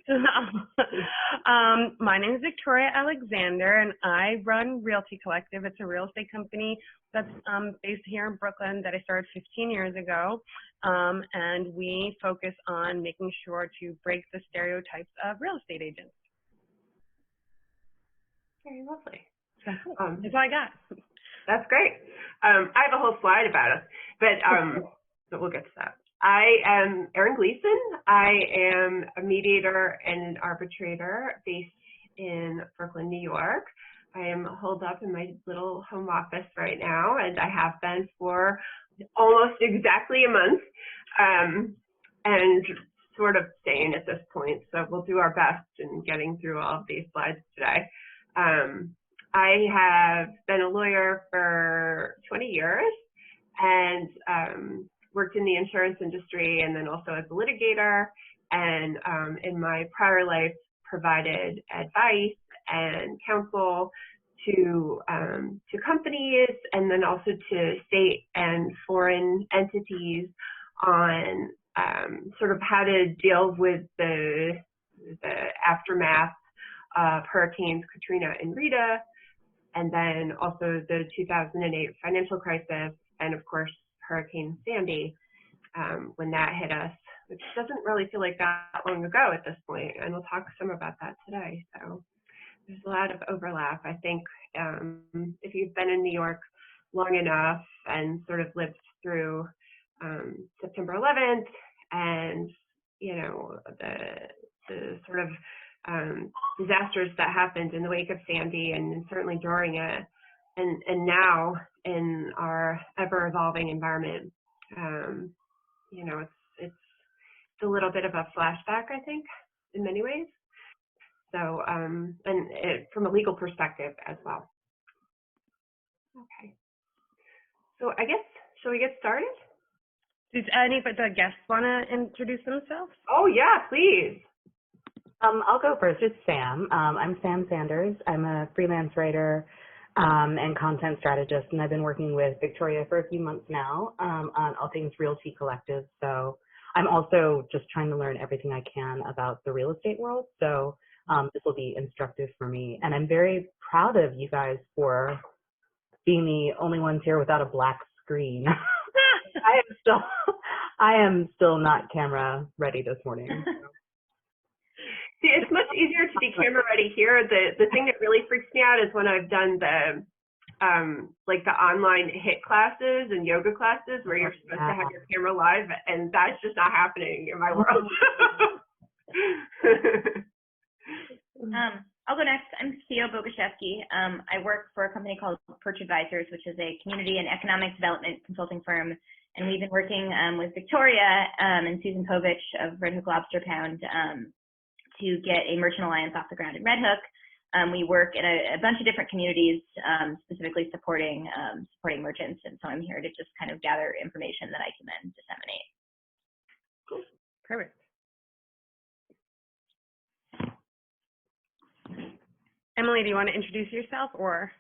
My name is Victoria Alexander, and I run Realty Collective. It's a real estate company that's based here in Brooklyn that I started 15 years ago, and we focus on making sure to break the stereotypes of real estate agents. Very lovely. That's all I got. That's great. I have a whole slide about us, but we'll get to that. I am Erin Gleason. I am a mediator and an arbitrator based in Brooklyn, New York. I am holed up in my little home office right now, and I have been for almost exactly a month, and sort of staying at this point. So we'll do our best in getting through all of these slides today. I have been a lawyer for 20 years and worked in the insurance industry and then also as a litigator, and in my prior life provided advice and counsel to companies and then also to state and foreign entities on sort of how to deal with the aftermath of Hurricanes Katrina and Rita, and then also the 2008 financial crisis, and of course Hurricane Sandy when that hit us, which doesn't really feel like that long ago at this point, and we'll talk some about that today. So there's a lot of overlap. I think if you've been in New York long enough and sort of lived through September 11th and, you know, the sort of disasters that happened in the wake of Sandy and certainly during it, and now in our ever-evolving environment, you know, it's a little bit of a flashback, I think, in many ways. So, and from a legal perspective as well. Okay. So I guess, shall we get started? Does any of the guests want to introduce themselves? Oh, yeah, please. I'll go first. It's Sam. I'm Sam Sanders. I'm a freelance writer and content strategist, and I've been working with Victoria for a few months now on all things Realty Collective. So I'm also just trying to learn everything I can about the real estate world. So this will be instructive for me. And I'm very proud of you guys for being the only ones here without a black screen. I am still not camera ready this morning. See, it's much easier to be camera ready here. The thing that really freaks me out is when I've done the like the online HIIT classes and yoga classes where you're supposed to have your camera live, and that's just not happening in my world. I'll go next. I'm Theo Bogashevsky. I work for a company called Perch Advisors, which is a community and economic development consulting firm. And we've been working with Victoria and Susan Povich of Red Hook Lobster Pound to get a merchant alliance off the ground in Red Hook. We work in a bunch of different communities, specifically supporting merchants. And so I'm here to just kind of gather information that I can then disseminate. Cool. Perfect. Emily, do you want to introduce yourself or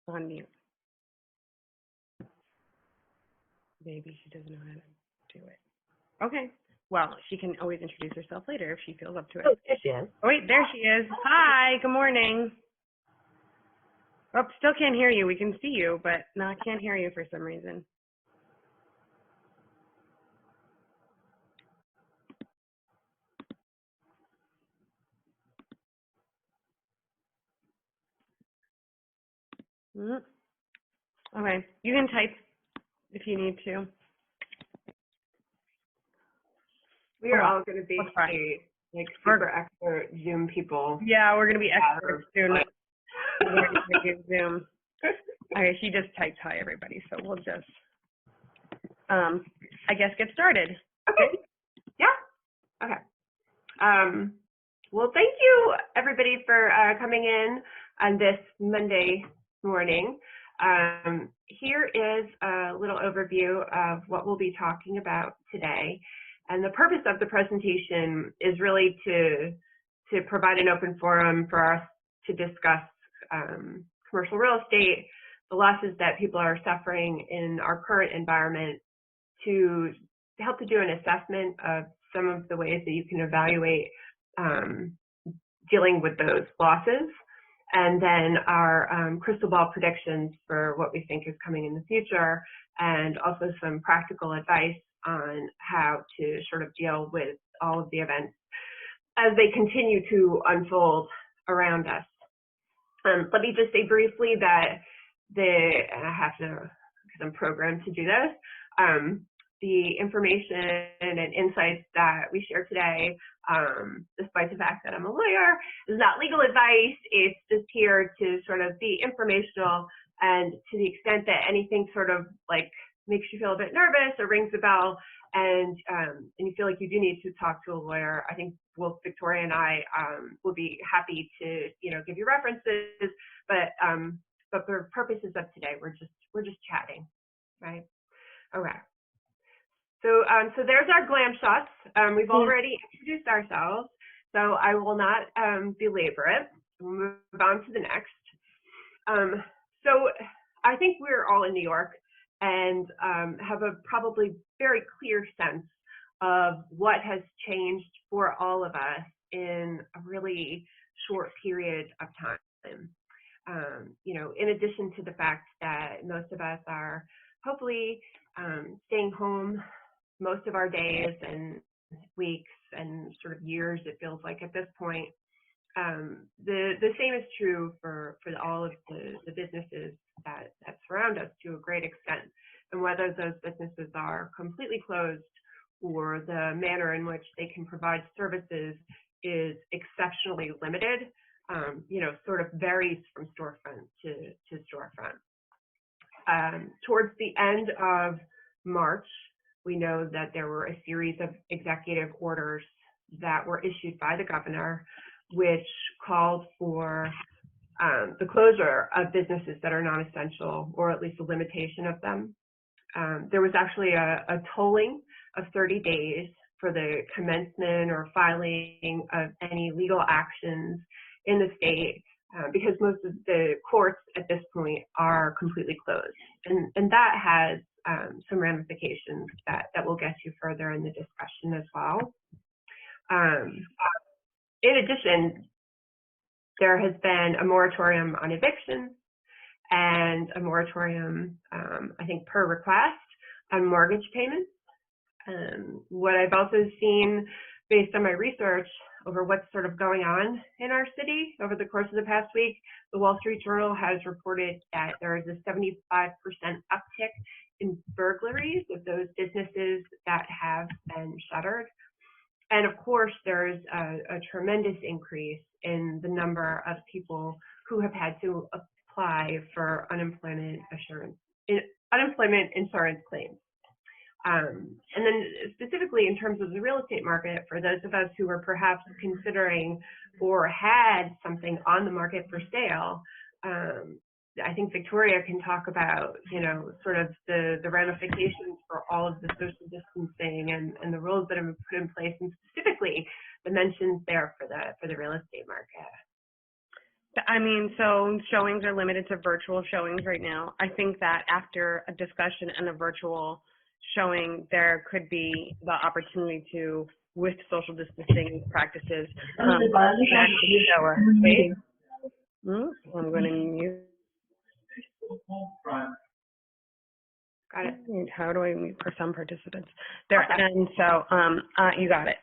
on mute? Maybe she doesn't know how to do it. Okay. Well, she can always introduce herself later if she feels up to it. Oh, there she is. Oh, wait, there she is. Hi, good morning. Oh, still can't hear you. We can see you, but no, I can't hear you for some reason. Okay, you can type if you need to. We are all going to be like super expert Zoom people. Yeah, we're going to be experts soon. We're going to use Zoom. Okay, she just typed hi, everybody. So we'll just, I guess, get started. Okay. Yeah. Okay. Well, thank you, everybody, for coming in on this Monday morning. Here is a little overview of what we'll be talking about today. And the purpose of the presentation is really to provide an open forum for us to discuss commercial real estate, the losses that people are suffering in our current environment, to help to do an assessment of some of the ways that you can evaluate dealing with those losses, and then our crystal ball predictions for what we think is coming in the future, and also some practical advice on how to sort of deal with all of the events as they continue to unfold around us. Let me just say briefly that and I have to, because I'm programmed to do this, the information and insights that we share today, despite the fact that I'm a lawyer, is not legal advice. It's just here to sort of be informational, and to the extent that anything sort of like makes you feel a bit nervous or rings a bell, and you feel like you do need to talk to a lawyer, I think both Victoria and I will be happy to give you references. But for purposes of today, we're just chatting, right? Okay. So there's our glam shots. We've already introduced ourselves, so I will not belabor it. We'll move on to the next. So I think we're all in New York and have a probably very clear sense of what has changed for all of us in a really short period of time. In addition to the fact that most of us are hopefully staying home most of our days and weeks and sort of years, it feels like at this point. The same is true for all of the businesses that surround us to a great extent, and whether those businesses are completely closed or the manner in which they can provide services is exceptionally limited, sort of varies from storefront to storefront. Towards the end of March, we know that there were a series of executive orders that were issued by the governor, which called for the closure of businesses that are non-essential, or at least a limitation of them. There was actually a tolling of 30 days for the commencement or filing of any legal actions in the state, because most of the courts at this point are completely closed. And that has some ramifications that we'll get to further in the discussion as well. In addition, there has been a moratorium on evictions and a moratorium, I think, per request on mortgage payments. What I've also seen based on my research over what's sort of going on in our city over the course of the past week, the Wall Street Journal has reported that there is a 75% uptick in burglaries of those businesses that have been shuttered. And of course, there's a tremendous increase in the number of people who have had to apply for unemployment insurance claims. And then specifically in terms of the real estate market, for those of us who were perhaps considering or had something on the market for sale, I think Victoria can talk about, sort of the ramifications for all of the social distancing and the rules that have been put in place, and specifically the mentions there for the real estate market. I mean, so showings are limited to virtual showings right now. I think that after a discussion and a virtual showing, there could be the opportunity to, with social distancing practices, I'm going to mute. Got it. How do I mute for some participants? There, okay. And so you got it.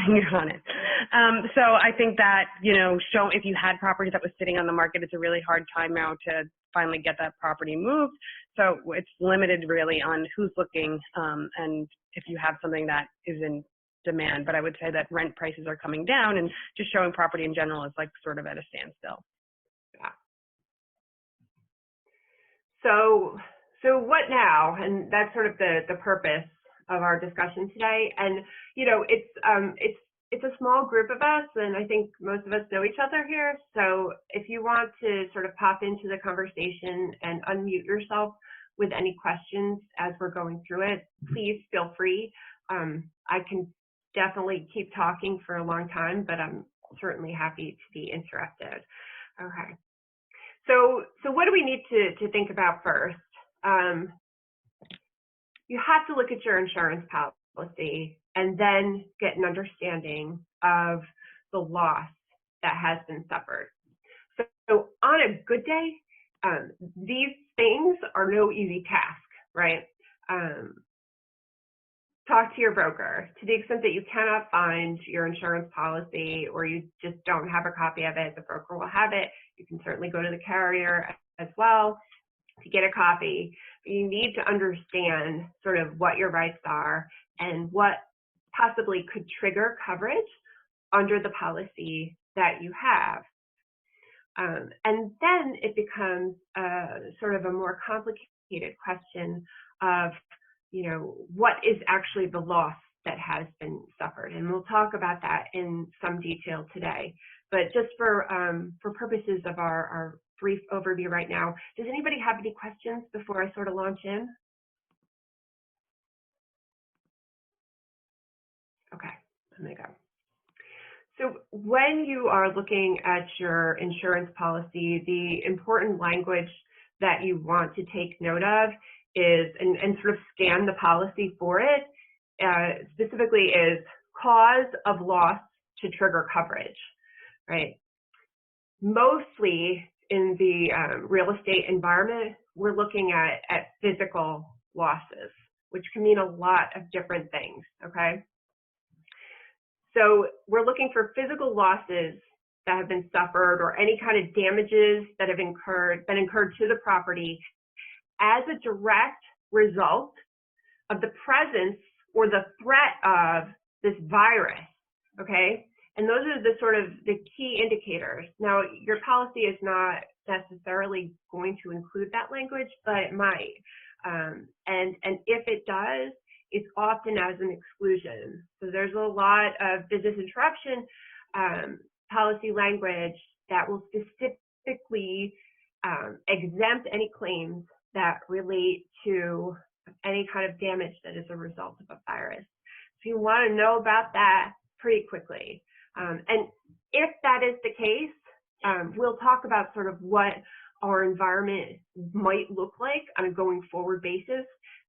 You got it. So I think that, if you had property that was sitting on the market, it's a really hard time now to finally get that property moved. So it's limited really on who's looking, and if you have something that is in demand. But I would say that rent prices are coming down, and just showing property in general is like sort of at a standstill. Yeah. So what now? And that's sort of the purpose of our discussion today. And it's a small group of us, and I think most of us know each other here. So if you want to sort of pop into the conversation and unmute yourself with any questions as we're going through it, please feel free. I can definitely keep talking for a long time, but I'm certainly happy to be interrupted. Okay. So what do we need to think about first? You have to look at your insurance policy and then get an understanding of the loss that has been suffered. So on a good day, these things are no easy task, right? Talk to your broker. To the extent that you cannot find your insurance policy or you just don't have a copy of it, the broker will have it. You can certainly go to the carrier as well to get a copy. But you need to understand sort of what your rights are and what possibly could trigger coverage under the policy that you have. And then it becomes sort of a more complicated question of, what is actually the loss that has been suffered? And we'll talk about that in some detail today. But just for purposes of our brief overview right now, does anybody have any questions before I sort of launch in? Okay, I'm gonna go. So when you are looking at your insurance policy, the important language that you want to take note of is, and sort of scan the policy for it, specifically is cause of loss to trigger coverage, right? Mostly in the real estate environment, we're looking at physical losses, which can mean a lot of different things, okay? So we're looking for physical losses that have been suffered or any kind of damages that have been incurred to the property as a direct result of the presence or the threat of this virus, okay? And those are the sort of the key indicators. Now, your policy is not necessarily going to include that language, but it might. And if it does, it's often as an exclusion. So there's a lot of business interruption policy language that will specifically exempt any claims that relate to any kind of damage that is a result of a virus. So you want to know about that pretty quickly. And if that is the case, we'll talk about sort of what our environment might look like on a going forward basis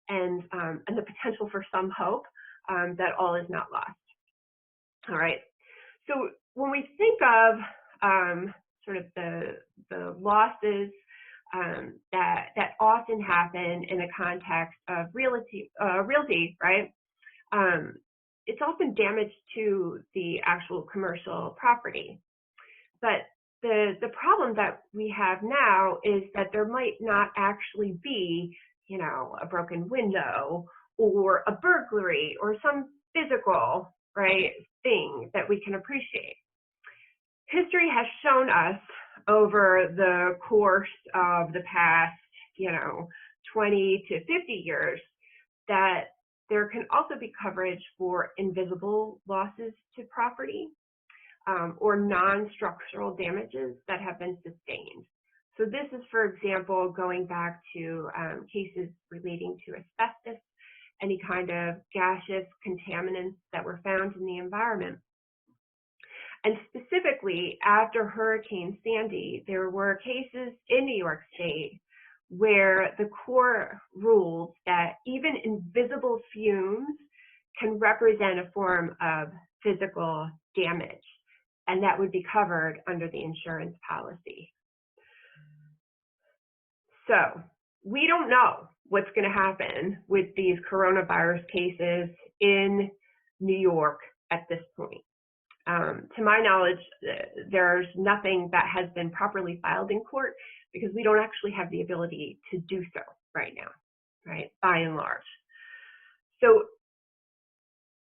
and the potential for some hope that all is not lost. All right. So when we think of sort of the losses that often happen in the context of realty, right? It's often damage to the actual commercial property. But the problem that we have now is that there might not actually be, a broken window or a burglary or some physical, right, thing that we can appreciate. History has shown us over the course of the past, 20 to 50 years that there can also be coverage for invisible losses to property or non-structural damages that have been sustained. So this is, for example, going back to cases relating to asbestos, any kind of gaseous contaminants that were found in the environment. And specifically, after Hurricane Sandy, there were cases in New York State where the court ruled that even invisible fumes can represent a form of physical damage, and that would be covered under the insurance policy. So we don't know what's going to happen with these coronavirus cases in New York at this point. To my knowledge, there's nothing that has been properly filed in court because we don't actually have the ability to do so right now, right, by and large. So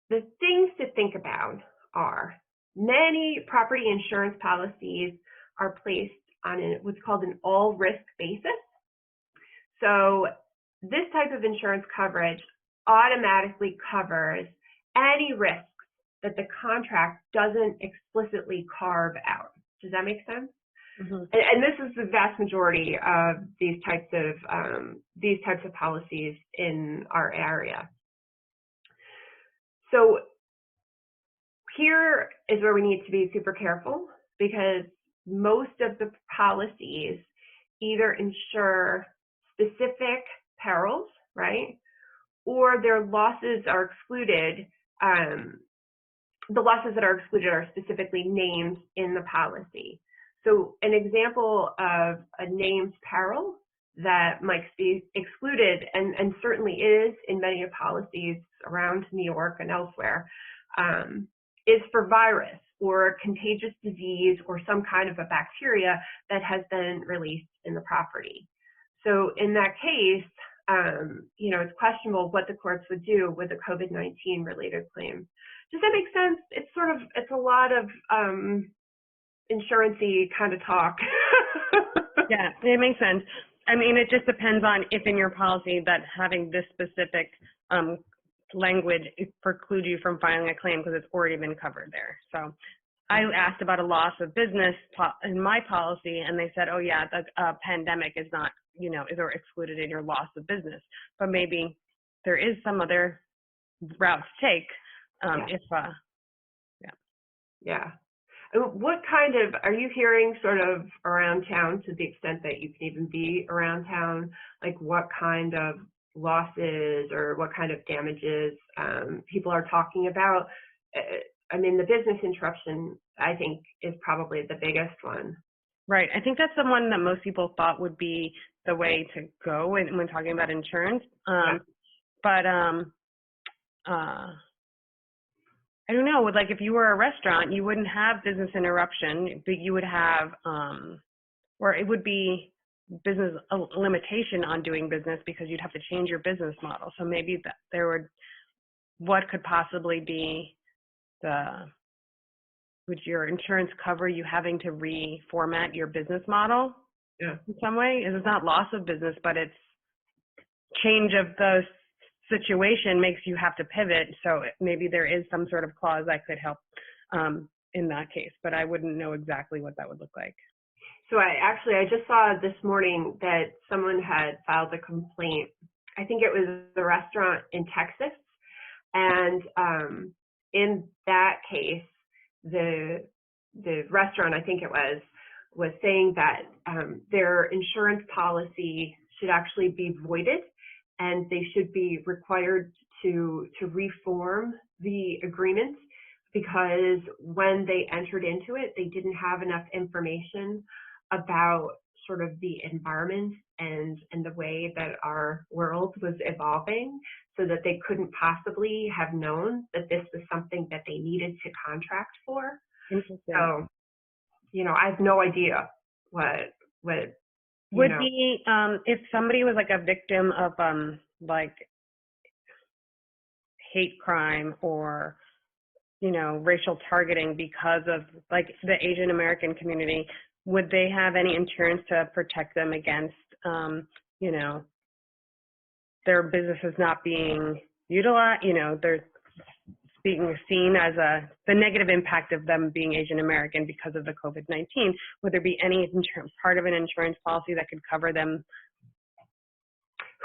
the things to think about are many property insurance policies are placed on what's called an all-risk basis. So this type of insurance coverage automatically covers any risks that the contract doesn't explicitly carve out. Does that make sense? Mm-hmm. And this is the vast majority of these types of policies in our area. So here is where we need to be super careful because most of the policies either insure specific perils, right? Or their losses are excluded the losses that are excluded are specifically named in the policy. So an example of a named peril that might be excluded, and certainly is in many policies around New York and elsewhere, is for virus or contagious disease or some kind of a bacteria that has been released in the property. So in that case, it's questionable what the courts would do with a COVID-19 related claim. Does that make sense? It's a lot of insurance-y kind of talk. Yeah, it makes sense. I mean, it just depends on if in your policy that having this specific language preclude you from filing a claim because it's already been covered there. So I asked about a loss of business in my policy, and they said, oh yeah, the pandemic is not, is excluded in your loss of business. But maybe there is some other route to take Yeah. What kind of, are you hearing sort of around town, to the extent that you can even be around town, like what kind of losses or what kind of damages people are talking about? I mean, the business interruption, I think, is probably the biggest one. Right. I think that's the one that most people thought would be the way to go when talking about insurance. But I don't know, like if you were a restaurant, you wouldn't have business interruption, but you would have, or it would be business limitation on doing business because you'd have to change your business model. So maybe what could possibly be would your insurance cover you having to reformat your business model in some way? It's not loss of business, but it's change of the situation makes you have to pivot. So maybe there is some sort of clause that could help in that case, but I wouldn't know exactly what that would look like. So I just saw this morning that someone had filed a complaint. I think it was the restaurant in Texas. And in that case, the restaurant, I think it was saying that their insurance policy should actually be voided, and they should be required to reform the agreement because when they entered into it, they didn't have enough information about sort of the environment and the way that our world was evolving, so that they couldn't possibly have known that this was something that they needed to contract for. Interesting. So, I have no idea what would be if somebody was like a victim of like hate crime or racial targeting because of like the Asian American community, would they have any insurance to protect them against their businesses not being utilized, they're being seen as the negative impact of them being Asian American because of the COVID-19? Would there be any part of an insurance policy that could cover them?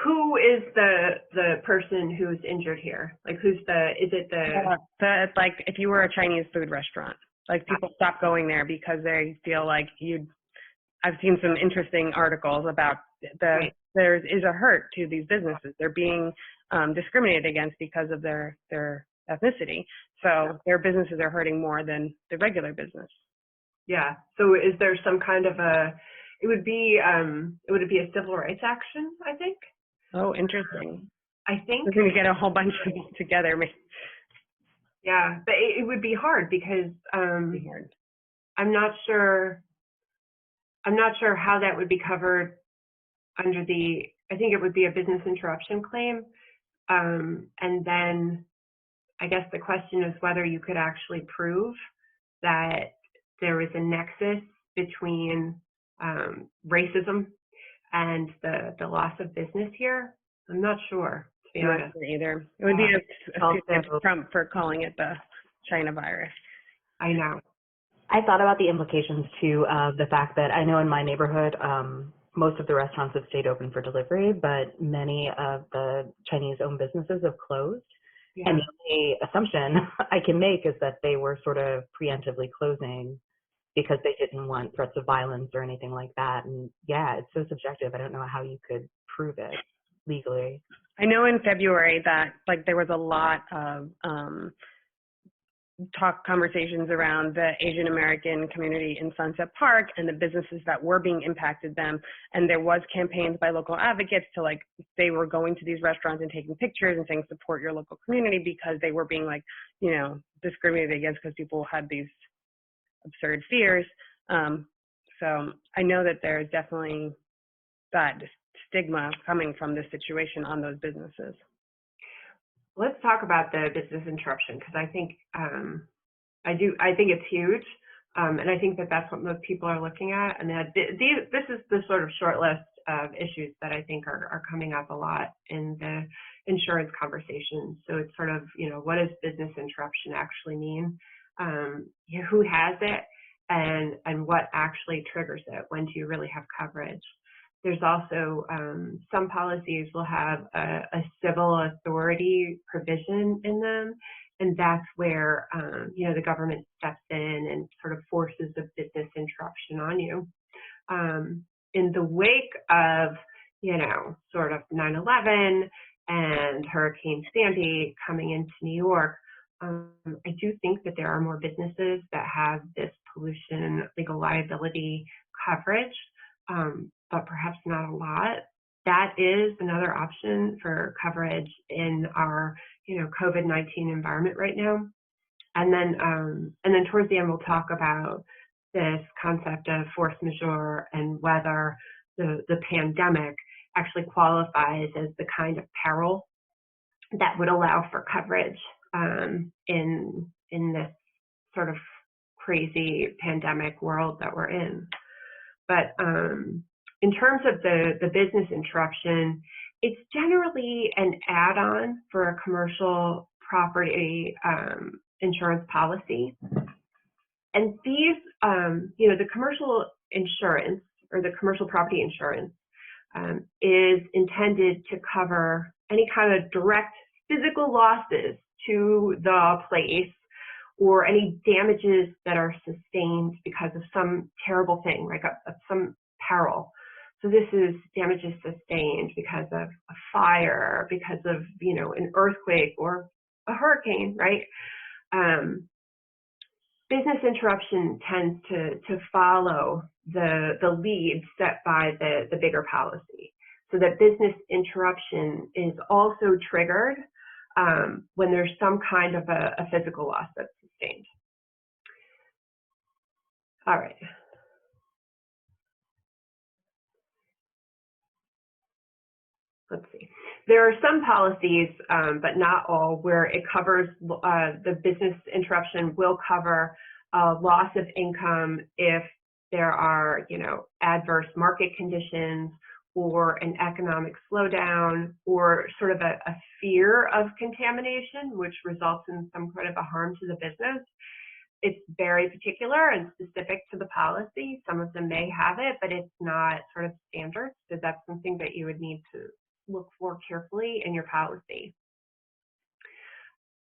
Who is the person who's injured here? Like is it like if you were a Chinese food restaurant, like people stop going there because they feel like I've seen some interesting articles about there is a hurt to these businesses. They're being discriminated against because of their ethnicity. So their businesses are hurting more than the regular business. Yeah. So is there some kind of would it be a civil rights action, I think? Oh, interesting. I think we're going to get a whole bunch of them together. Yeah, but it would be hard because I'm not sure how that would be covered under I think it would be a business interruption claim. And then I guess the question is whether you could actually prove that there is a nexus between racism and the loss of business here. I'm not sure, to be honest. Either. It would be a Trump for calling it the China virus. I know. I thought about the implications too of the fact that I know in my neighborhood, most of the restaurants have stayed open for delivery, but many of the Chinese-owned businesses have closed. Yeah. And the only assumption I can make is that they were sort of preemptively closing because they didn't want threats of violence or anything like that. And yeah, it's so subjective. I don't know how you could prove it legally. I know in February that like there was a lot of conversations around the Asian American community in Sunset Park and the businesses that were being impacted them. And there was campaigns by local advocates to, like, they were going to these restaurants and taking pictures and saying support your local community, because they were being, like, you know, discriminated against because people had these absurd fears. So I know that there's definitely that stigma coming from this situation on those businesses. Let's talk about the business interruption, because I think I think it's huge, and I think that that's what most people are looking at. And that this is the sort of short list of issues that I think are coming up a lot in the insurance conversation. So it's sort of, you know, what does business interruption actually mean? Who has it, and what actually triggers it? When do you really have coverage? There's also some policies will have a civil authority provision in them, and that's where you know, the government steps in and sort of forces a business interruption on you. In the wake of, you know, sort of 9/11 and Hurricane Sandy coming into New York, I do think that there are more businesses that have this pollution legal liability coverage. But perhaps not a lot. That is another option for coverage in our, you know, COVID-19 environment right now. And then towards the end, we'll talk about this concept of force majeure and whether the pandemic actually qualifies as the kind of peril that would allow for coverage in this sort of crazy pandemic world that we're in. But in terms of the business interruption, it's generally an add-on for a commercial property insurance policy. And these, you know, the commercial insurance or the commercial property insurance is intended to cover any kind of direct physical losses to the place or any damages that are sustained because of some terrible thing, like some peril. So this is damages sustained because of a fire, because of, you know, an earthquake or a hurricane, right? Business interruption tends to follow the lead set by the bigger policy. So that business interruption is also triggered when there's some kind of a physical loss that's sustained. All right. Let's see. There are some policies, but not all, where it covers the business interruption will cover loss of income if there are, you know, adverse market conditions or an economic slowdown or sort of a fear of contamination, which results in some kind of a harm to the business. It's very particular and specific to the policy. Some of them may have it, but it's not sort of standard. So that's something that you would need to look for carefully in your policy.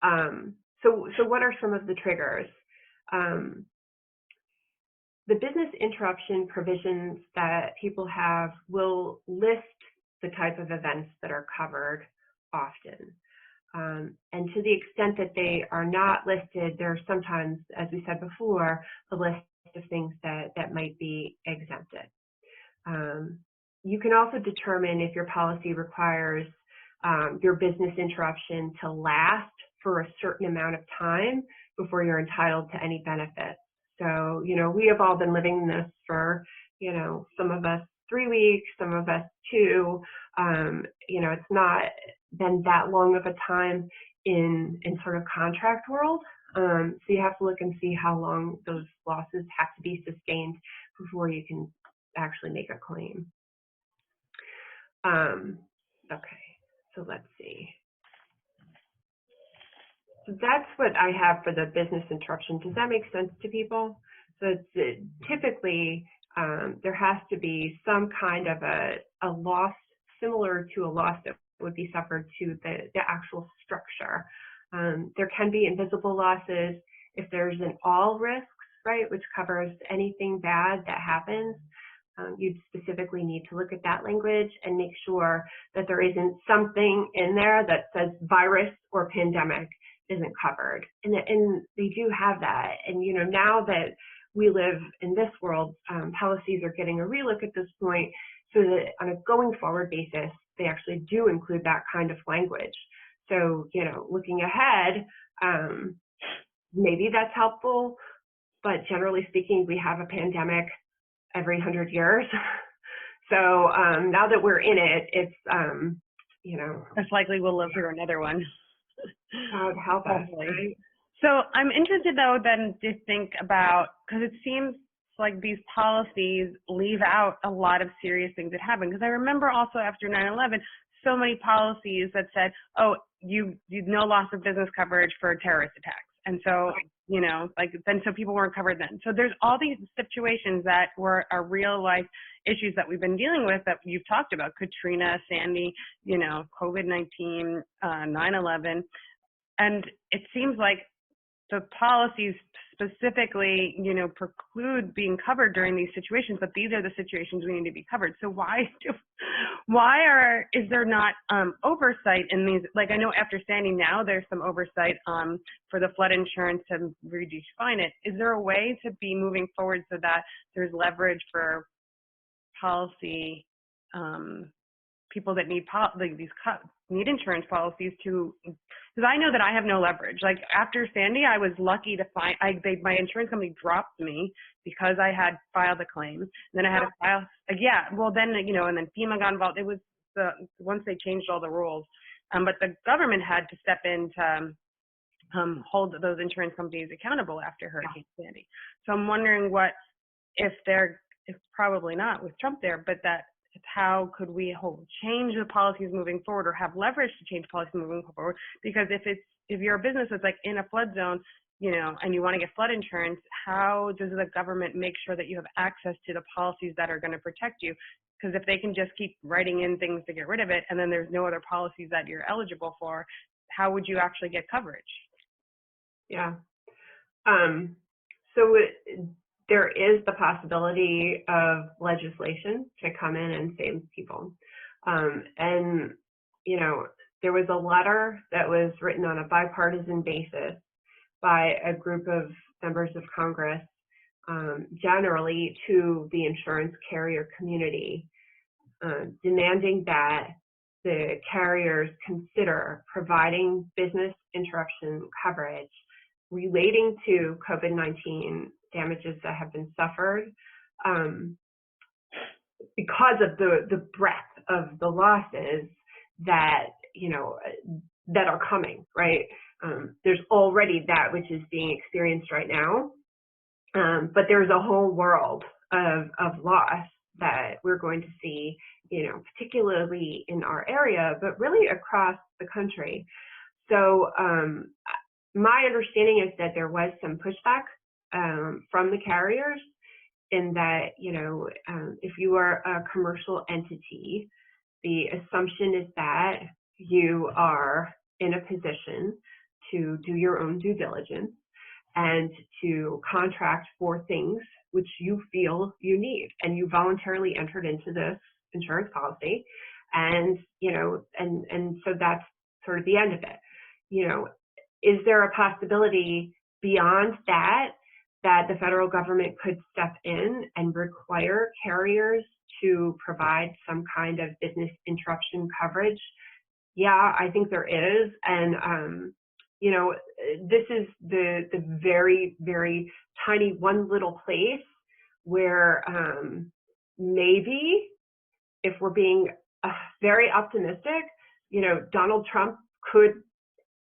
So what are some of the triggers? The business interruption provisions that people have will list the type of events that are covered often. And to the extent that they are not listed, there are sometimes, as we said before, a list of things that might be exempted. You can also determine if your policy requires your business interruption to last for a certain amount of time before you're entitled to any benefits. So, you know, we have all been living this for, you know, some of us 3 weeks, some of us 2. You know, it's not been that long of a time in sort of contract world. So you have to look and see how long those losses have to be sustained before you can actually make a claim. Okay, so let's see. So that's what I have for the business interruption. Does that make sense to people? So it's typically there has to be some kind of a loss similar to a loss that would be suffered to the actual structure. There can be invisible losses if there's an all risks, right, which covers anything bad that happens. You'd specifically need to look at that language and make sure that there isn't something in there that says virus or pandemic, isn't covered. And they do have that. And, you know, now that we live in this world, policies are getting a relook at this point so that on a going forward basis, they actually do include that kind of language. So, you know, looking ahead, maybe that's helpful, but generally speaking, we have a pandemic every 100 years. So now that we're in it, it's, you know. Most likely we'll live through another one. God help us, right? So I'm interested, though, then to think about, because it seems like these policies leave out a lot of serious things that happen. Because I remember also after 9/11, so many policies that said, oh, you no loss of business coverage for terrorist attacks. And so, you know, like then so people weren't covered then. So there's all these situations that are real life issues that we've been dealing with that you've talked about, Katrina, Sandy, you know, COVID-19, 9/11. And it seems like the policies specifically, you know, preclude being covered during these situations, but these are the situations we need to be covered. So is there not oversight in these? Like I know after Sandy now there's some oversight for the flood insurance to redefine it. Is there a way to be moving forward so that there's leverage for policy people that need need insurance policies to, because I know that I have no leverage. Like after Sandy, I was lucky to find, my insurance company dropped me because I had filed a claim. And then I had to file, then, you know, and then FEMA got involved. It was once they changed all the rules. But the government had to step in to hold those insurance companies accountable after Hurricane Sandy. So I'm wondering if probably not with Trump there, but how could we change the policies moving forward or have leverage to change policies moving forward? Because if you're a business that's like in a flood zone, you know, and you want to get flood insurance, how does the government make sure that you have access to the policies that are going to protect you? Because if they can just keep writing in things to get rid of it, and then there's no other policies that you're eligible for, how would you actually get coverage? Yeah. So there is the possibility of legislation to come in and save people. And, you know, there was a letter that was written on a bipartisan basis by a group of members of Congress, generally to the insurance carrier community, demanding that the carriers consider providing business interruption coverage relating to COVID-19 damages that have been suffered because of the breadth of the losses that, you know, that are coming, right? There's already that which is being experienced right now, but there's a whole world of loss that we're going to see, you know, particularly in our area, but really across the country. So my understanding is that there was some pushback from the carriers in that, you know, if you are a commercial entity, the assumption is that you are in a position to do your own due diligence and to contract for things which you feel you need, and you voluntarily entered into this insurance policy, and, you know, and so that's sort of the end of it. You know, is there a possibility beyond that the federal government could step in and require carriers to provide some kind of business interruption coverage? Yeah, I think there is. And, you know, this is the very, very tiny one little place where maybe, if we're being very optimistic, you know, Donald Trump could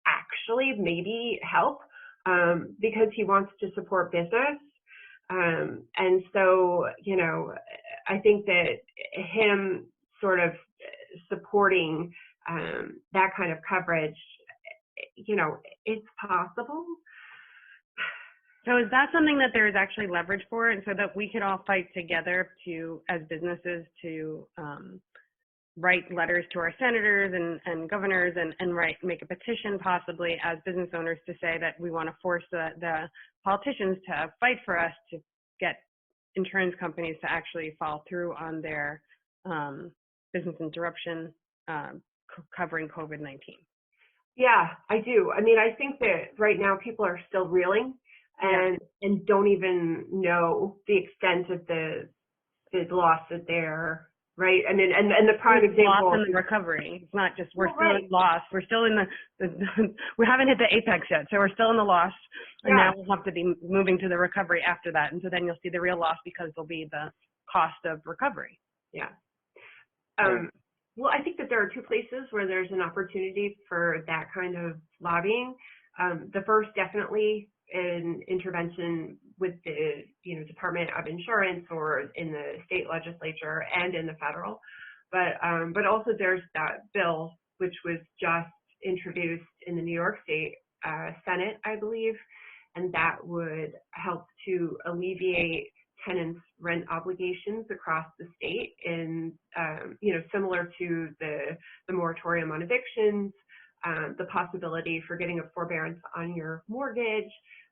actually maybe help because he wants to support business. And so, you know, I think that him sort of supporting that kind of coverage, you know, it's possible. So is that something that there is actually leverage for, and so that we can all fight together to, as businesses, to write letters to our senators and governors and make a petition possibly as business owners to say that we want to force the politicians to fight for us to get insurance companies to actually follow through on their business interruption covering COVID-19? Yeah, I do. I mean, I think that right now people are still reeling and don't even know the extent of the loss that they're, right? I mean, and the prime example. Loss in the recovery. It's not just we're Well, still right. in loss. We're still in we haven't hit the apex yet, so we're still in the loss, and now we'll have to be moving to the recovery after that, and so then you'll see the real loss because there'll be the cost of recovery. Yeah. Well, I think that there are two places where there's an opportunity for that kind of lobbying. The first, definitely, an intervention with the Department of Insurance or in the state legislature and in the federal, but also there's that bill which was just introduced in the New York State Senate, I believe, and that would help to alleviate tenants' rent obligations across the state, in similar to the moratorium on evictions, the possibility for getting a forbearance on your mortgage.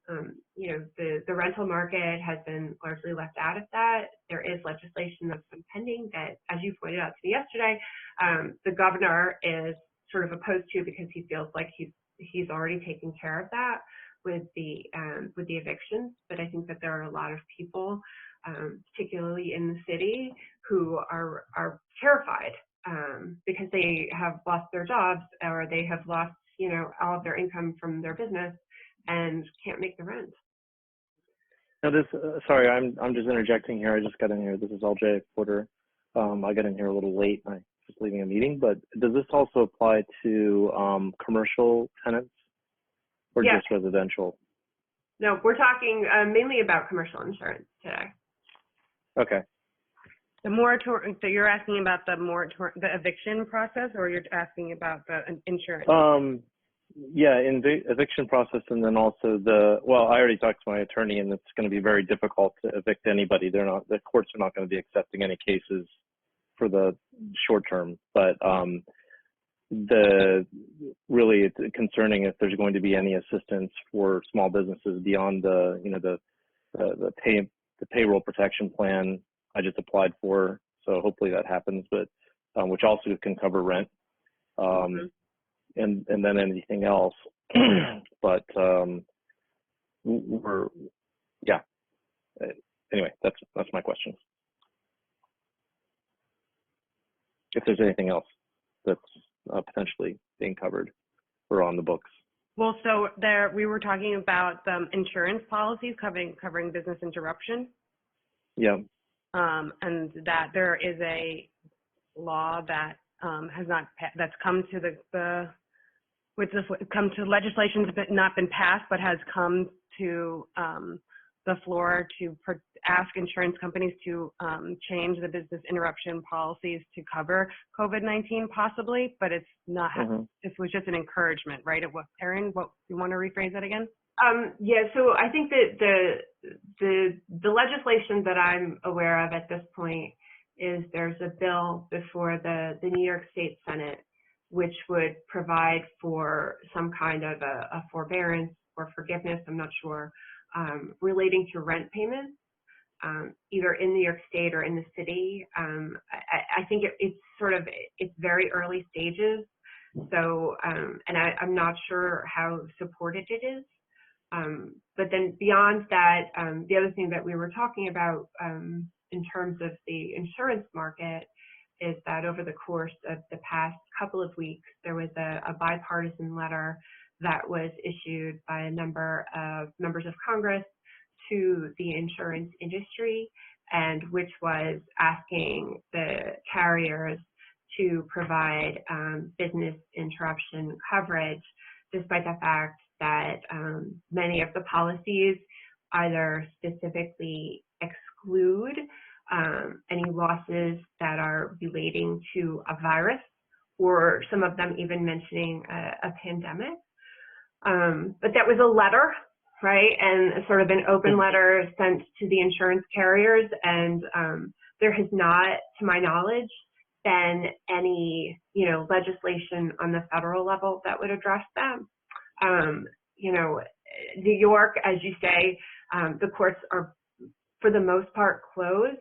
The rental market has been largely left out of that. There is legislation that's been pending that, as you pointed out to me yesterday, the governor is sort of opposed to because he feels like he's already taken care of that with the evictions. But I think that there are a lot of people, particularly in the city, who are terrified because they have lost their jobs or they have lost all of their income from their business and can't make the rent. Now sorry, I'm just interjecting here. I just got in here. This is LJ Porter. I got in here a little late. I was just leaving a meeting, but does this also apply to commercial tenants or just residential? No, we're talking mainly about commercial insurance today. Okay. The moratorium. So you're asking about the eviction process, or you're asking about the insurance? Yeah, in the eviction process, and then also I already talked to my attorney, and it's going to be very difficult to evict anybody. The courts are not going to be accepting any cases for the short term, but it's concerning if there's going to be any assistance for small businesses beyond the payroll protection plan I just applied for. So hopefully that happens, but which also can cover rent. And then anything else, but anyway, that's my question. If there's anything else that's potentially being covered or on the books. Well, so we were talking about insurance policies covering business interruption. Yeah. And that there is a law that that's come to legislation but not been passed, but has come to the floor to ask insurance companies to change the business interruption policies to cover COVID-19 possibly, but it's not. It was just an encouragement, right? Erin, what you want to rephrase that again? So I think that the legislation that I'm aware of at this point is there's a bill before the New York State Senate, which would provide for some kind of a forbearance or forgiveness, I'm not sure, relating to rent payments, either in New York State or in the city. I think it's very early stages, so and I'm not sure how supported it is. But then beyond that, the other thing that we were talking about in terms of the insurance market is that over the course of the past couple of weeks, there was a bipartisan letter that was issued by a number of members of Congress to the insurance industry, and which was asking the carriers to provide business interruption coverage, despite the fact that many of the policies either specifically exclude any losses that are relating to a virus, or some of them even mentioning a pandemic. But that was a letter, right? And sort of an open letter sent to the insurance carriers. And there has not, to my knowledge, been any, legislation on the federal level that would address them. New York, as you say, the courts are, for the most part, closed.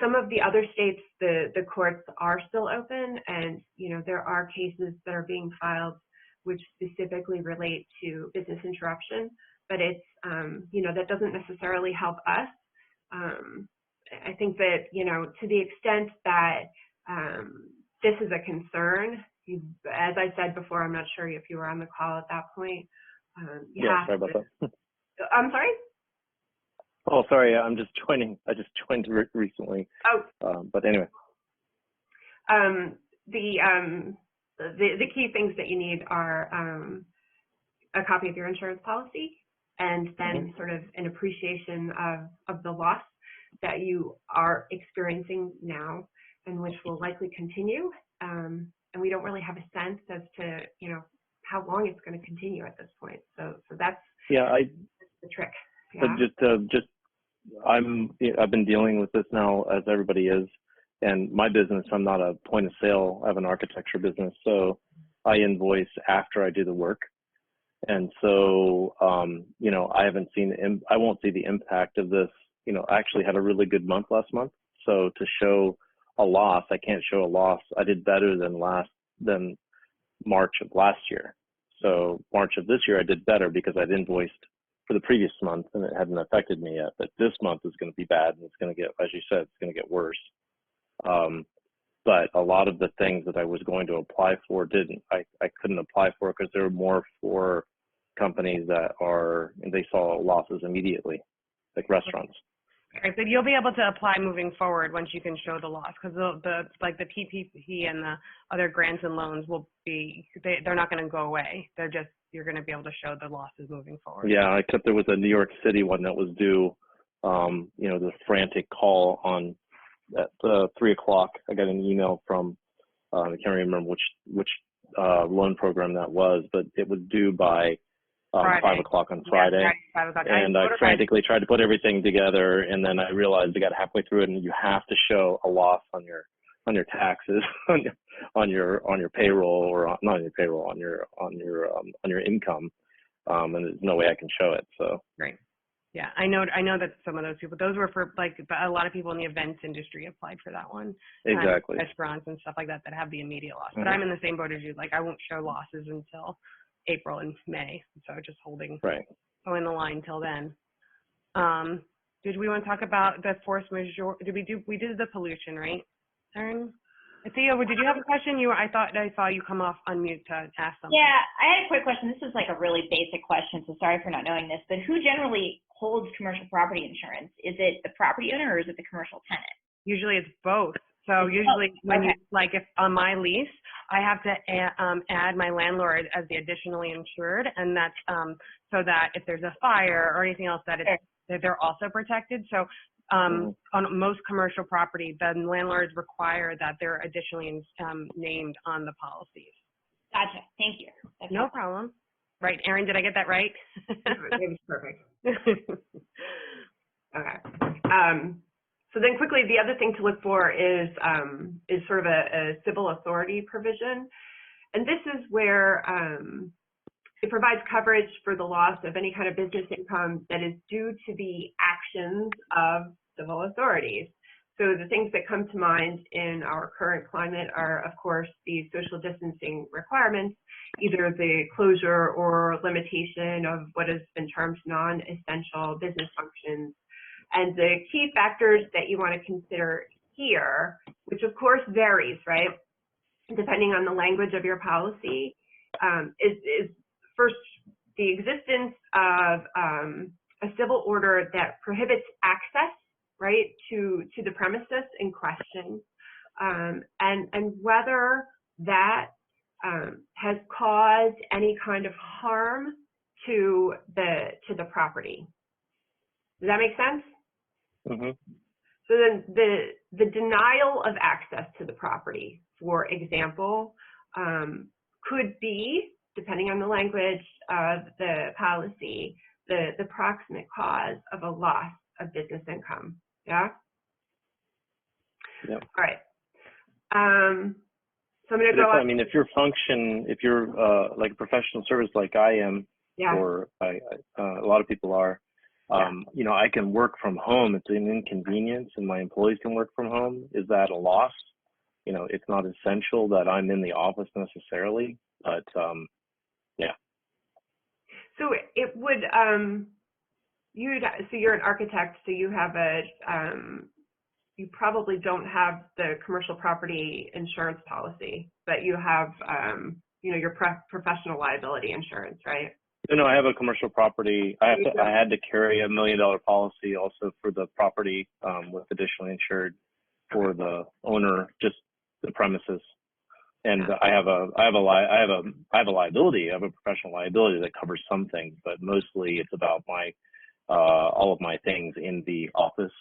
Some of the other states, the courts are still open, and there are cases that are being filed which specifically relate to business interruption, but it's, that doesn't necessarily help us. I think that, to the extent that this is a concern, as I said before, I'm not sure if you were on the call at that point. Sorry about that. I'm sorry? Oh, sorry, I'm just joining. I just joined recently. Oh. But anyway. The key things that you need are a copy of your insurance policy, and then sort of an appreciation of the loss that you are experiencing now, and which will likely continue. And we don't really have a sense as to, how long it's going to continue at this point. So that's the trick. Yeah. I've been dealing with this now, as everybody is, and my business, I'm not a point of sale. I have an architecture business, so I invoice after I do the work. And so, I haven't seen, I won't see the impact of this. I actually had a really good month last month. So to show a loss, I can't show a loss. I did better than March of last year. So March of this year, I did better because I'd invoiced for the previous month and it hadn't affected me yet. But this month is going to be bad, and it's going to get, as you said, it's going to get worse. But a lot of the things that I was going to apply for I couldn't apply for because they were more for companies they saw losses immediately, like restaurants. Right, but you'll be able to apply moving forward once you can show the loss, because the PPP and the other grants and loans they're not going to go away. You're going to be able to show the losses moving forward. Yeah, except there was a New York City one that was due, the frantic call at 3 o'clock. I got an email from, I can't remember which loan program that was, but it was due by 5 o'clock on Friday. Yeah, 5 o'clock. And I frantically tried to put everything together, and then I realized I got halfway through it, and you have to show a loss on your taxes, on your payroll, or not on your payroll, on your income, and there's no way I can show it. So right. Yeah, I know that some of those people, those were for a lot of people in the events industry applied for that one. Exactly. Restaurants and stuff like that have the immediate loss. But I'm in the same boat as you. I won't show losses until April and May. So just holding the line till then. Did we want to talk about the force majeure? We did the pollution, right, Erin? Theo, did you have a question? I thought I saw you come off on mute to ask something. Yeah, I had a quick question. This is a really basic question, so sorry for not knowing this, but who generally holds commercial property insurance? Is it the property owner or is it the commercial tenant? Usually it's both. So usually when if on my lease, I have to add my landlord as the additionally insured, and that's so that if there's a fire or anything else that they're also protected. So on most commercial property, the landlords require that they're additionally named on the policies. Gotcha. Thank you. That's no problem. Right, Erin, did I get that right? It was perfect. Okay. So then quickly, the other thing to look for is sort of a civil authority provision. And this is where it provides coverage for the loss of any kind of business income that is due to the actions of civil authorities. So the things that come to mind in our current climate are, of course, the social distancing requirements, either the closure or limitation of what has been termed non-essential business functions. And the key factors that you want to consider here, which of course varies, right, depending on the language of your policy, is first the existence of a civil order that prohibits access, right, to the premises in question, and whether that has caused any kind of harm to the property. Does that make sense? Mm-hmm. So then the denial of access to the property, for example, could be, depending on the language of the policy, the proximate cause of a loss of business income. Yeah? Yep. All right. So I'm going to go up. I mean, if you're like a professional service like I am, or a lot of people are, I can work from home. It's an inconvenience, and my employees can work from home. Is that a loss? It's not essential that I'm in the office necessarily, but Yeah. So it would, so you're an architect, so you have you probably don't have the commercial property insurance policy, but you have, your professional liability insurance, right? No, I have a commercial property. I had to carry $1 million policy also for the property with additionally insured for the owner, just the premises. And I have a liability. I have a professional liability that covers some things, but mostly it's about my all of my things in the office.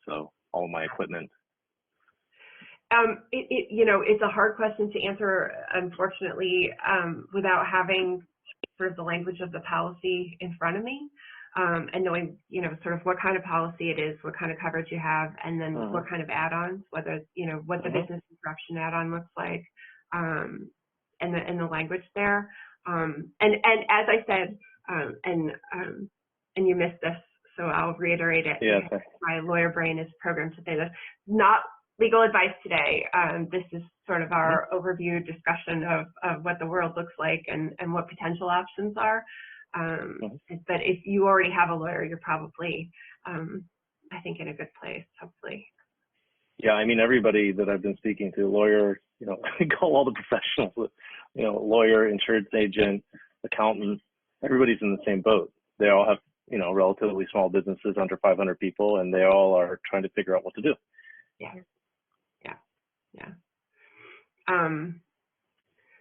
So all of my equipment. It's a hard question to answer, unfortunately, without having sort of the language of the policy in front of me, and knowing, sort of what kind of policy it is, what kind of coverage you have, and then what kind of add-ons, whether, what the business interruption add-on looks like, and the language there. And as I said, and you missed this, so I'll reiterate it. Yeah. My lawyer brain is programmed to say this. Not legal advice today. This is sort of our overview discussion of what the world looks like and what potential options are. But if you already have a lawyer, you're probably, I think, in a good place, hopefully. Yeah, I mean, everybody that I've been speaking to, lawyer, call all the professionals, lawyer, insurance agent, accountant, everybody's in the same boat. They all have, relatively small businesses under 500 people, and they all are trying to figure out what to do. Yeah.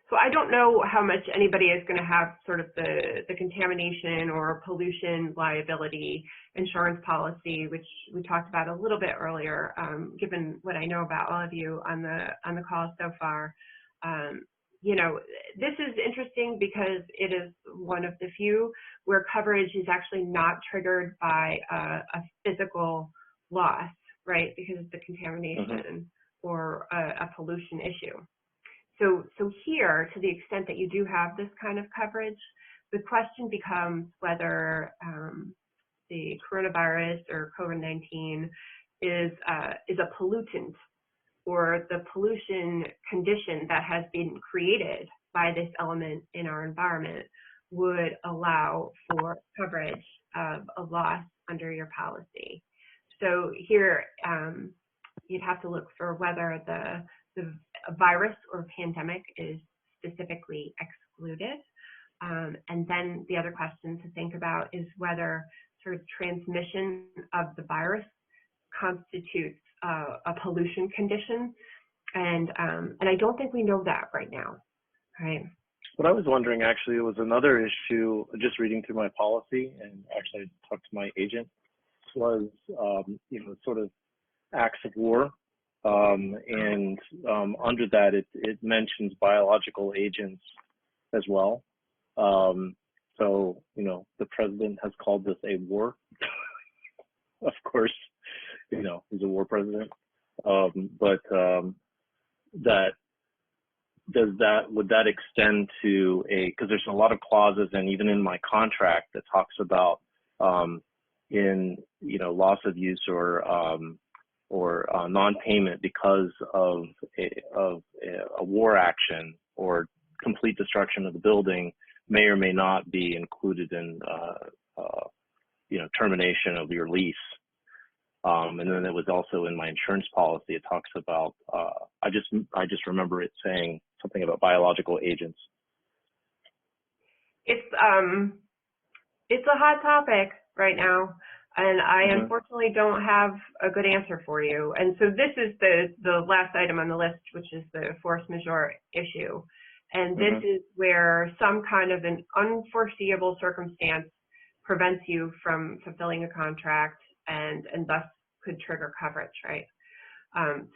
So I don't know how much anybody is going to have sort of the contamination or pollution liability insurance policy, which we talked about a little bit earlier, given what I know about all of you on the call so far. This is interesting because it is one of the few where coverage is actually not triggered by a physical loss, right? Because of the contamination or a pollution issue. So here, to the extent that you do have this kind of coverage, the question becomes whether the coronavirus or COVID-19 is a pollutant, or the pollution condition that has been created by this element in our environment would allow for coverage of a loss under your policy. So here, you'd have to look for whether the virus or pandemic is specifically excluded. And then the other question to think about is whether sort of transmission of the virus constitutes a pollution condition. And I don't think we know that right now, right? What I was wondering, actually, was another issue, just reading through my policy, and actually I talked to my agent, was, sort of acts of war. And under that, it mentions biological agents as well. So, the president has called this a war. Of course, he's a war president. But would that extend to because there's a lot of clauses, and even in my contract that talks about loss of use or non-payment because of a war action or complete destruction of the building may or may not be included in termination of your lease. And then it was also in my insurance policy. It talks about I just remember it saying something about biological agents. It's a hot topic right now. And I unfortunately don't have a good answer for you. And so this is the last item on the list, which is the force majeure issue. And this is where some kind of an unforeseeable circumstance prevents you from fulfilling a contract and thus could trigger coverage, right?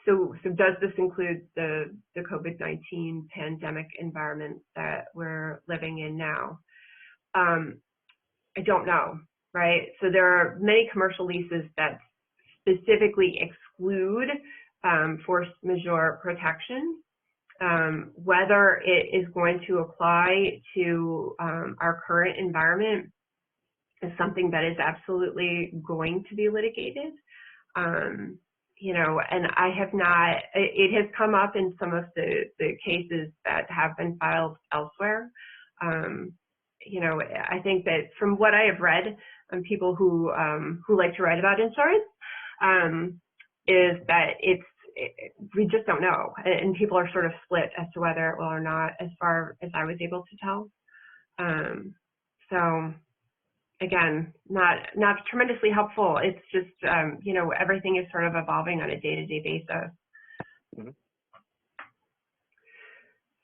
So does this include the COVID-19 pandemic environment that we're living in now? I don't know. Right. So there are many commercial leases that specifically exclude force majeure protection. Whether it is going to apply to our current environment is something that is absolutely going to be litigated. And I have not, it has come up in some of the cases that have been filed elsewhere. you know, I think that from what I have read, people who like to write about insurance, is that we just don't know, and people are sort of split as to whether it will or not, as far as I was able to tell. So again, not tremendously helpful. It's just you know, everything is sort of evolving on a day-to-day basis. Mm-hmm.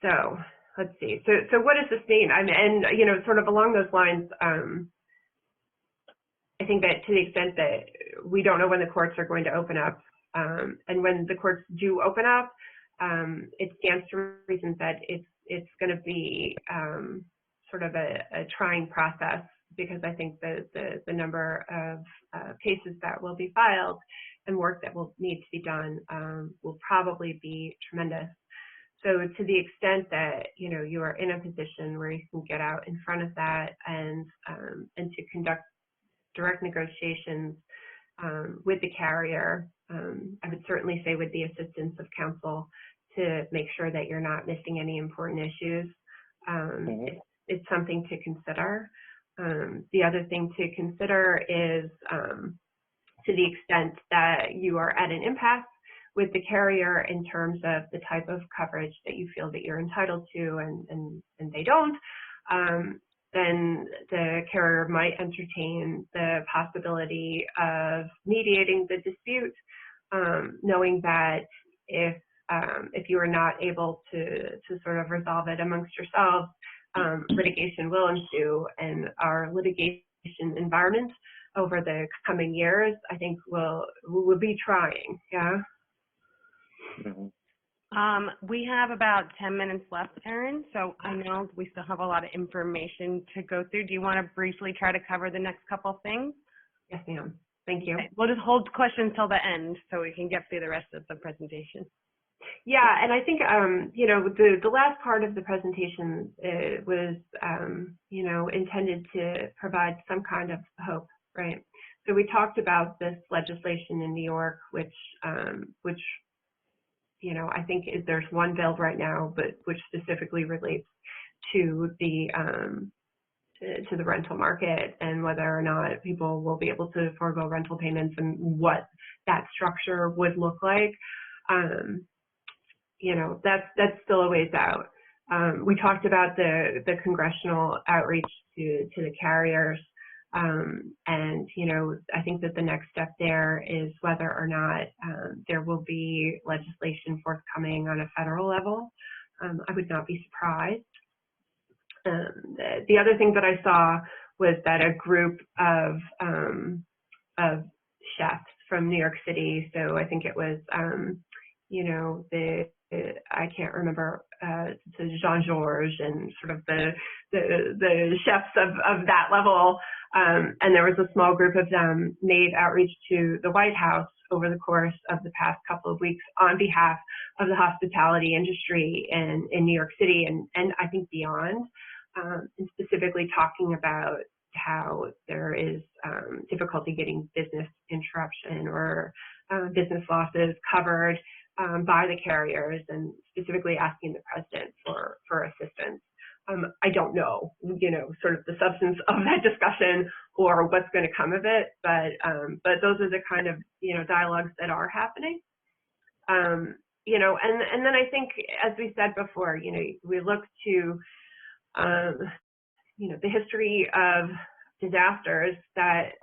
So let's see. So what does this mean? And you know, sort of along those lines, I think that to the extent that we don't know when the courts are going to open up, and when the courts do open up, it stands to reason that it's going to be sort of a trying process, because I think the number of cases that will be filed and work that will need to be done will probably be tremendous. So to the extent that, you know, you are in a position where you can get out in front of that and to conduct direct negotiations with the carrier, I would certainly say with the assistance of counsel to make sure that you're not missing any important issues. It's something to consider. The other thing to consider is to the extent that you are at an impasse with the carrier in terms of the type of coverage that you feel that you're entitled to and they don't, then the carrier might entertain the possibility of mediating the dispute, knowing that if you are not able to sort of resolve it amongst yourselves, litigation will ensue, and our litigation environment over the coming years, I think will be trying. Yeah. Mm-hmm. We have about 10 minutes left, Erin, so I know we still have a lot of information to go through. Do you want to briefly try to cover the next couple of things? Yes, ma'am. Thank you. Okay. We'll just hold questions till the end so we can get through the rest of the presentation. Yeah, and I think, you know, the last part of the presentation was, you know, intended to provide some kind of hope, right? So we talked about this legislation in New York, which you know, I think there's one bill right now, but which specifically relates to the rental market and whether or not people will be able to forego rental payments and what that structure would look like. You know, that's still a ways out. We talked about the congressional outreach to the carriers. And, you know, I think that the next step there is whether or not there will be legislation forthcoming on a federal level. I would not be surprised. The other thing that I saw was that a group of chefs from New York City, so I think it was, you know, I can't remember, Jean-Georges and sort of the chefs of that level. And there was a small group of them made outreach to the White House over the course of the past couple of weeks on behalf of the hospitality industry in New York City and I think beyond, and specifically talking about how there is difficulty getting business interruption or business losses covered by the carriers, and specifically asking the president for assistance. I don't know, you know, sort of the substance of that discussion or what's going to come of it, but those are the kind of, you know, dialogues that are happening. You know, and then I think, as we said before, you know, we look to, you know, the history of disasters that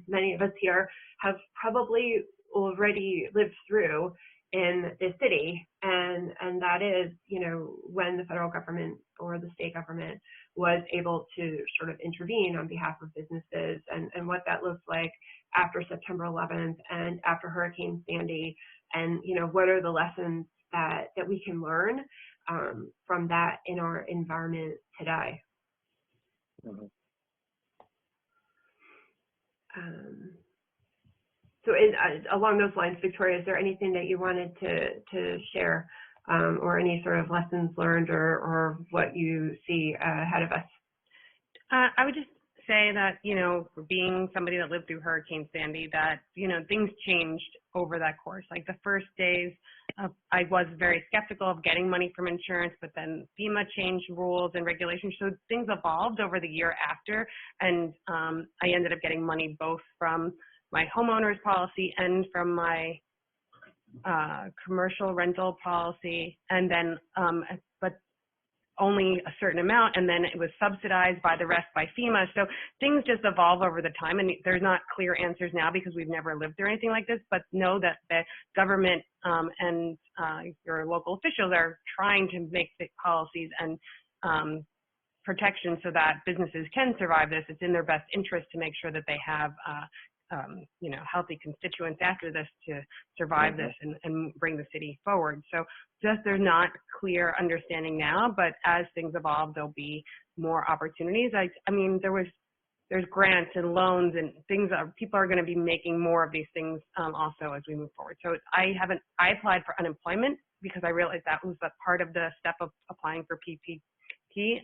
many of us here have probably already lived through in the city, and that is, you know, when the federal government or the state government was able to sort of intervene on behalf of businesses, and what that looks like after September 11th and after Hurricane Sandy, and, you know, what are the lessons that we can learn from that in our environment today. Mm-hmm. So along those lines, Victoria, is there anything that you wanted to share, or any sort of lessons learned or what you see ahead of us? I would just say that, you know, being somebody that lived through Hurricane Sandy, that, you know, things changed over that course. Like the first days, I was very skeptical of getting money from insurance, but then FEMA changed rules and regulations. So things evolved over the year after. And I ended up getting money both from my homeowner's policy and from my commercial rental policy. And then, but only a certain amount, and then it was subsidized by the rest by FEMA. So things just evolve over the time, and there's not clear answers now because we've never lived through anything like this, but know that the government and your local officials are trying to make the policies and protections so that businesses can survive this. It's in their best interest to make sure that they have you know, healthy constituents after this to survive this and bring the city forward. So just there's not clear understanding now, but as things evolve, there'll be more opportunities. I mean, there's grants and loans and things that people are going to be making more of these things also as we move forward. So I applied for unemployment because I realized that was a part of the step of applying for PPP.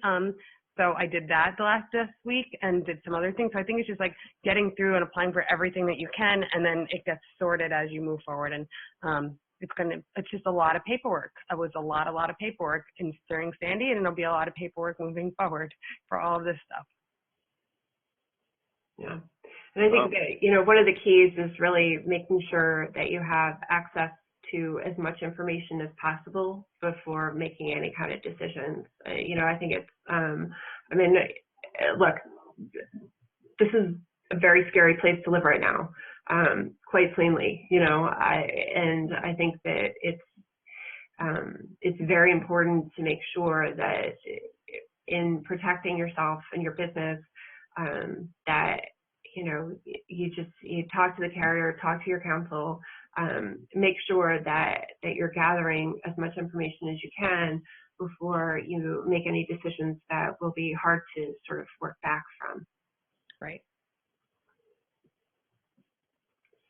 So I did that this week and did some other things. So I think it's just like getting through and applying for everything that you can, and then it gets sorted as you move forward. And it's just a lot of paperwork. It was a lot of paperwork during Sandy, and it'll be a lot of paperwork moving forward for all of this stuff. Yeah. And I think that, you know, one of the keys is really making sure that you have access to as much information as possible before making any kind of decisions. You know, I think it's, I mean, look, this is a very scary place to live right now, quite plainly, you know, and I think that it's very important to make sure that in protecting yourself and your business, that, you know, you talk to the carrier, talk to your counsel, make sure that you're gathering as much information as you can before you make any decisions that will be hard to sort of work back from. Right.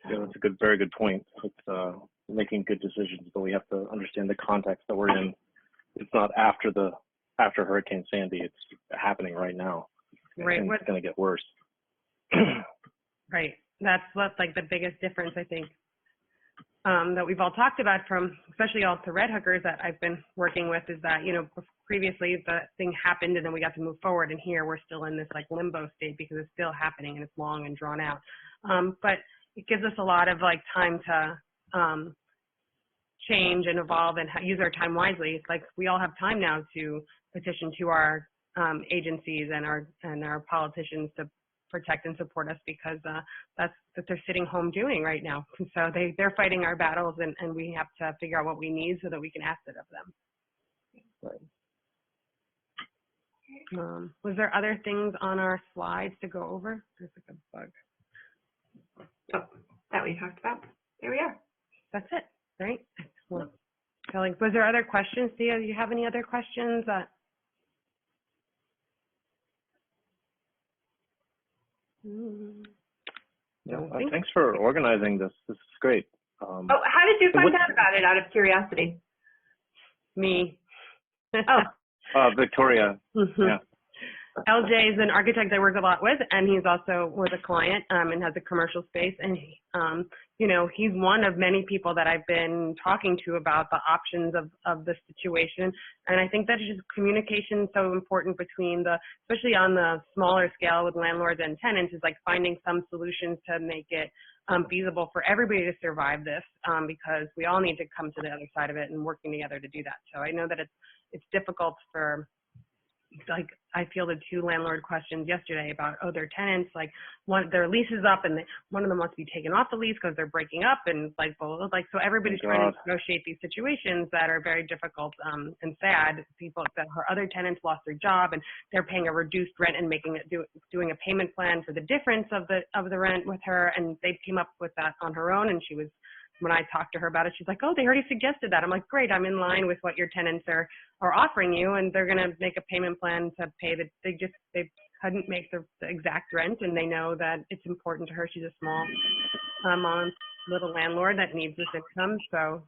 Yeah, that's a very good point. It's making good decisions, but we have to understand the context that we're in. It's not after Hurricane Sandy. It's happening right now. Right. And it's going to get worse. Right. That's what's like the biggest difference, I think, that we've all talked about from, especially all the red hookers that I've been working with, is that, you know, previously the thing happened and then we got to move forward, and here we're still in this like limbo state because it's still happening and it's long and drawn out. But it gives us a lot of like time to change and evolve and use our time wisely. It's like we all have time now to petition to our agencies and our politicians to protect and support us, because that's what they're sitting home doing right now. So they're fighting our battles, and we have to figure out what we need so that we can ask it of them. Right. Was there other things on our slides to go over? There's like a bug. Oh, that we talked about. There we are. That's it, right? Excellent. Was there other questions? Do you have any other questions? No, thanks for organizing this. This is great. How did you find out about it, out of curiosity? Me. Victoria. Mm-hmm. Yeah. LJ is an architect I work a lot with, and he's also with a client and has a commercial space. And, you know, he's one of many people that I've been talking to about the options of the situation. And I think that just communication is so important between especially on the smaller scale with landlords and tenants, is like finding some solutions to make it feasible for everybody to survive this, because we all need to come to the other side of it and working together to do that. So I know that it's difficult for, like, I fielded 2 landlord questions yesterday about, their tenants, like, their lease is up and one of them wants to be taken off the lease because they're breaking up, and like, well, like, so everybody's trying to negotiate these situations that are very difficult and sad. People that her other tenants lost their job and they're paying a reduced rent and doing a payment plan for the difference of the rent with her, and they came up with that on her own. And when I talked to her about it, she's like, they already suggested that. I'm like, great, I'm in line with what your tenants are offering you, and they're going to make a payment plan to pay they couldn't make the exact rent, and they know that it's important to her. She's a small little landlord that needs this income. So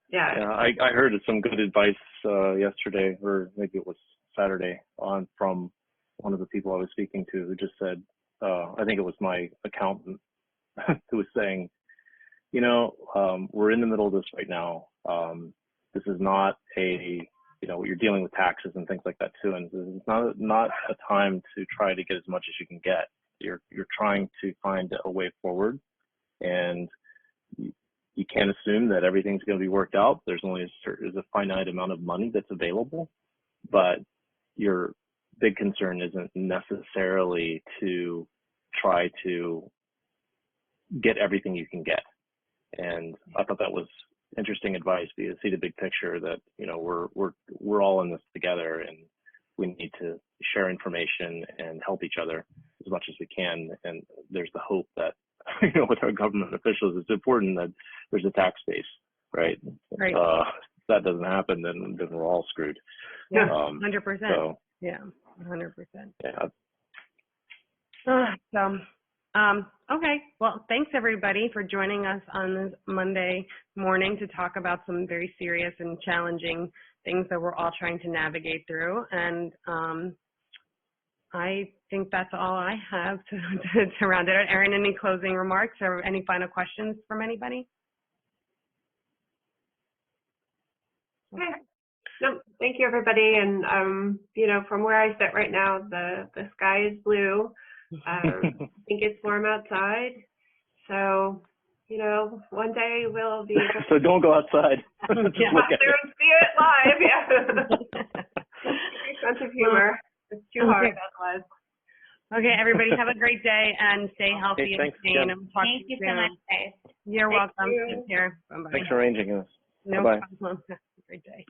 yeah, I heard some good advice yesterday, or maybe it was Saturday, from one of the people I was speaking to who just said, I think it was my accountant who was saying, you know, we're in the middle of this right now. This is not a, you know, you're dealing with taxes and things like that too, and this is not a time to try to get as much as you can get. You're trying to find a way forward, and you can't assume that everything's going to be worked out. There's only there's a finite amount of money that's available, but your big concern isn't necessarily to try to get everything you can get. And I thought that was interesting advice, because see the big picture that, you know, we're all in this together, and we need to share information and help each other as much as we can. And there's the hope that, you know, with our government officials, it's important that there's a tax base, right? Right. If that doesn't happen, then we're all screwed. Yeah, 100%. So, yeah, 100%. yeah. Okay. Well, thanks everybody for joining us on this Monday morning to talk about some very serious and challenging things that we're all trying to navigate through. And I think that's all I have to round it out. Erin, any closing remarks or any final questions from anybody? Okay. No, thank you, everybody. And, you know, from where I sit right now, the sky is blue. I think it's warm outside. So, you know, one day we'll be able So don't go outside. Just look out there and see it live. Yeah. Sense of humor. It's too hard otherwise. Okay, everybody, have a great day and stay healthy and thanks, sane. Jen. And we'll talk Thank to you you so soon. much, guys. You're Thank welcome. you. Take care. Bye-bye. Thanks for arranging this. No Bye-bye. problem. Have a great day.